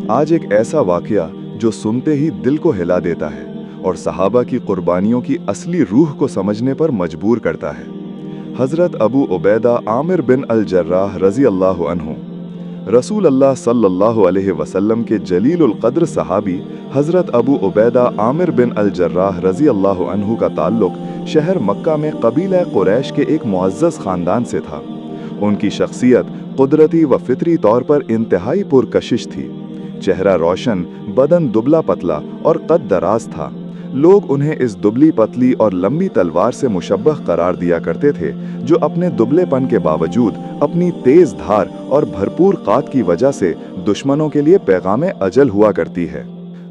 آج ایک ایسا واقعہ جو سنتے ہی دل کو ہلا دیتا ہے اور صحابہ کی قربانیوں کی اصلی روح کو سمجھنے پر مجبور کرتا ہے۔ حضرت ابو عبیدہ عامر بن الجراح رضی اللہ عنہ رسول اللہ صلی اللہ علیہ وسلم کے جلیل القدر صحابی حضرت ابو عبیدہ عامر بن الجراح رضی اللہ عنہ کا تعلق شہر مکہ میں قبیلہ قریش کے ایک معزز خاندان سے تھا۔ ان کی شخصیت قدرتی و فطری طور پر انتہائی پرکشش تھی۔ چہرہ روشن، بدن دبلا پتلا اور قد دراز تھا۔ لوگ انہیں اس دبلی پتلی اور لمبی تلوار سے مشبہ قرار دیا کرتے تھے، جو اپنے دبلے پن کے باوجود اپنی تیز دھار اور بھرپور قات کی وجہ سے دشمنوں کے لیے پیغام اجل ہوا کرتی ہے۔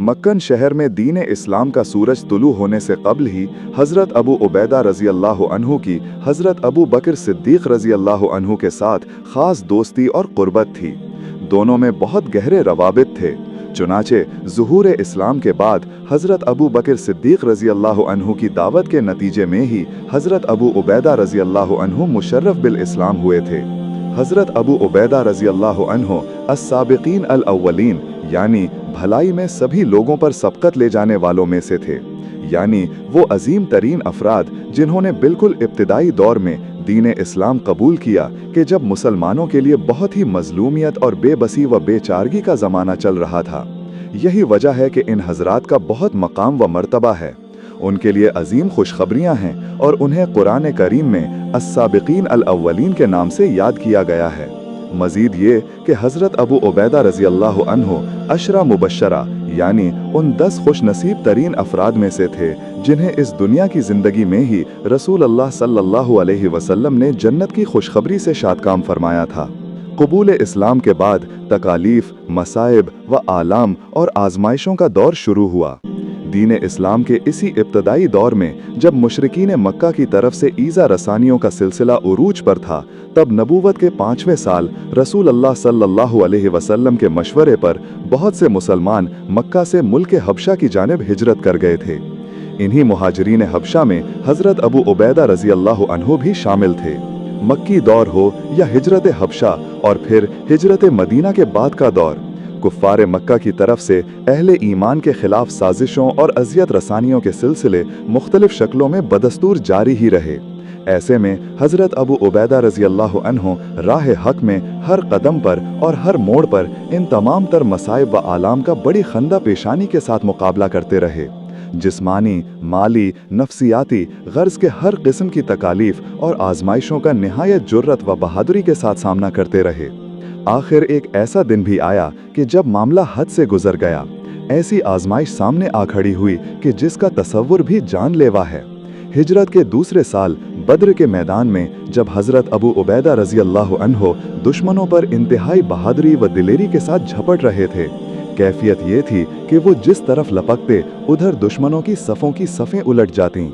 مکن شہر میں دین اسلام کا سورج طلوع ہونے سے قبل ہی حضرت ابو عبیدہ رضی اللہ عنہ کی حضرت ابو بکر صدیق رضی اللہ عنہ کے ساتھ خاص دوستی اور قربت تھی۔ دونوں میں بہت گہرے روابط تھے۔ چنانچہ ظہور اسلام کے بعد حضرت ابو بکر صدیق رضی اللہ عنہ کی دعوت کے نتیجے میں ہی حضرت ابو عبیدہ رضی اللہ عنہ مشرف بالاسلام ہوئے تھے۔ حضرت ابو عبیدہ رضی اللہ عنہ السابقین الاولین یعنی بھلائی میں سبھی لوگوں پر سبقت لے جانے والوں میں سے تھے، یعنی وہ عظیم ترین افراد جنہوں نے بالکل ابتدائی دور میں دین اسلام قبول کیا کہ جب مسلمانوں کے لیے بہت ہی مظلومیت اور بے بسی و بے چارگی کا زمانہ چل رہا تھا۔ یہی وجہ ہے کہ ان حضرات کا بہت مقام و مرتبہ ہے۔ ان کے لیے عظیم خوشخبریاں ہیں اور انہیں قرآن کریم میں السابقین الاولین کے نام سے یاد کیا گیا ہے۔ مزید یہ کہ حضرت ابو عبیدہ رضی اللہ عنہ عشرہ مبشرہ یعنی ان 10 خوش نصیب ترین افراد میں سے تھے جنہیں اس دنیا کی زندگی میں ہی رسول اللہ صلی اللہ علیہ وسلم نے جنت کی خوشخبری سے شادکام فرمایا تھا۔ قبول اسلام کے بعد تکالیف، مصائب و آلام اور آزمائشوں کا دور شروع ہوا۔ دین اسلام کے اسی ابتدائی دور میں جب مشرکین مکہ کی طرف سے ایذا رسانیوں کا سلسلہ عروج پر تھا، تب نبوت کے 5ویں سال رسول اللہ صلی اللہ علیہ وسلم کے مشورے پر بہت سے مسلمان مکہ سے ملک حبشہ کی جانب ہجرت کر گئے تھے۔ انہی مہاجرین حبشہ میں حضرت ابو عبیدہ رضی اللہ عنہ بھی شامل تھے۔ مکی دور ہو یا ہجرت حبشہ اور پھر ہجرت مدینہ کے بعد کا دور، کفار مکہ کی طرف سے اہل ایمان کے خلاف سازشوں اور اذیت رسانیوں کے سلسلے مختلف شکلوں میں بدستور جاری ہی رہے۔ ایسے میں حضرت ابو عبیدہ رضی اللہ عنہ راہ حق میں ہر قدم پر اور ہر موڑ پر ان تمام تر مصائب و آلام کا بڑی خندہ پیشانی کے ساتھ مقابلہ کرتے رہے۔ جسمانی، مالی، نفسیاتی، غرض کے ہر قسم کی تکالیف اور آزمائشوں کا نہایت جرأت و بہادری کے ساتھ سامنا کرتے رہے۔ آخر ایک ایسا دن بھی آیا کہ جب معاملہ حد سے گزر گیا۔ ایسی آزمائش سامنے آ کھڑی ہوئی کہ جس کا تصور بھی جان لیوا ہے۔ ہجرت کے دوسرے سال بدر کے میدان میں جب حضرت ابو عبیدہ رضی اللہ عنہ دشمنوں پر انتہائی بہادری و دلیری کے ساتھ جھپٹ رہے تھے، کیفیت یہ تھی کہ وہ جس طرف لپکتے ادھر دشمنوں کی صفوں کی صفیں الٹ جاتیں۔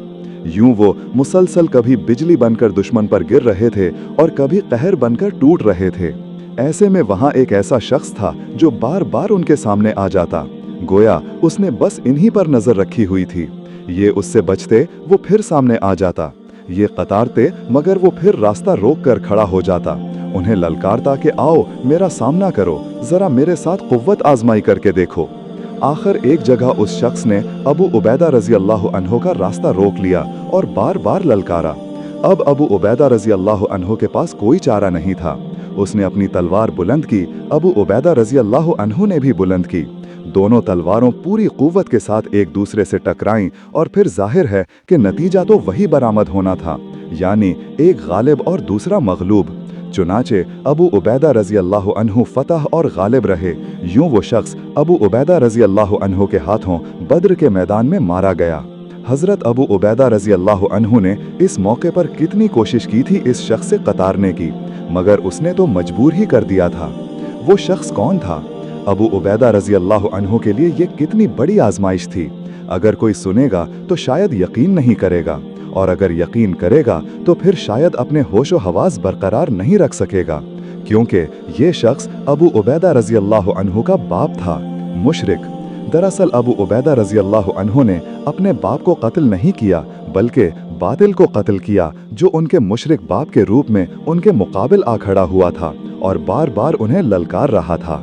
یوں وہ مسلسل کبھی بجلی بن کر دشمن پر گر رہے تھے اور کبھی قہر بن کر ٹوٹ رہے تھے۔ ایسے میں وہاں ایک ایسا شخص تھا جو بار بار ان کے سامنے آ جاتا، گویا اس نے بس انہی پر نظر رکھی ہوئی تھی۔ یہ اس سے بچتے، وہ پھر سامنے آ جاتا، یہ قطارتے مگر وہ پھر راستہ روک کر کھڑا ہو جاتا، انہیں للکارتا کہ آؤ میرا سامنا کرو، ذرا میرے ساتھ قوت آزمائی کر کے دیکھو۔ آخر ایک جگہ اس شخص نے ابو عبیدہ رضی اللہ عنہ کا راستہ روک لیا اور بار بار للکارا۔ اب ابو عبیدہ رضی اللہ عنہ کے پاس کوئی چارہ نہیں تھا۔ اس نے اپنی تلوار بلند کی، ابو عبیدہ رضی اللہ عنہ نے بھی بلند کی۔ دونوں تلواروں پوری قوت کے ساتھ ایک دوسرے سے ٹکرائیں اور پھر ظاہر ہے کہ نتیجہ تو وہی برآمد ہونا تھا، یعنی ایک غالب اور دوسرا مغلوب۔ چنانچہ ابو عبیدہ رضی اللہ عنہ فتح اور غالب رہے۔ یوں وہ شخص ابو عبیدہ رضی اللہ عنہ کے ہاتھوں بدر کے میدان میں مارا گیا۔ حضرت ابو عبیدہ رضی اللہ عنہ نے اس موقع پر کتنی کوشش کی تھی اس شخص سے قطارنے کی، مگر اس نے تو مجبور ہی کر دیا تھا۔ وہ شخص کون تھا؟ ابو عبیدہ رضی اللہ عنہ کے لیے یہ کتنی بڑی آزمائش تھی۔ اگر کوئی سنے گا تو شاید یقین نہیں کرے گا، اور اگر یقین کرے گا تو پھر شاید اپنے ہوش و حواس برقرار نہیں رکھ سکے گا، کیونکہ یہ شخص ابو عبیدہ رضی اللہ عنہ کا باپ تھا، مشرک۔ دراصل ابو عبیدہ رضی اللہ عنہ نے اپنے باپ کو قتل نہیں کیا، بلکہ باطل کو قتل کیا جو ان کے مشرک باپ کے روپ میں ان کے مقابل آ کھڑا ہوا تھا اور بار بار انہیں للکار رہا تھا۔